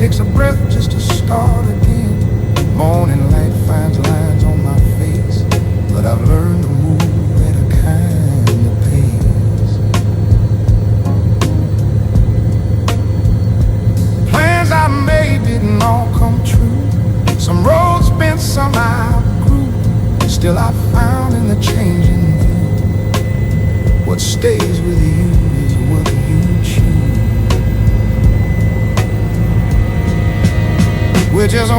takes a breath just to start again. Morning light finds lines on my face, but I've learned to move at a kind of pace. Plans I made didn't all come true. Some roads bent, some I grew. Still I found in the changing view, what stays with you is what you choose. We're just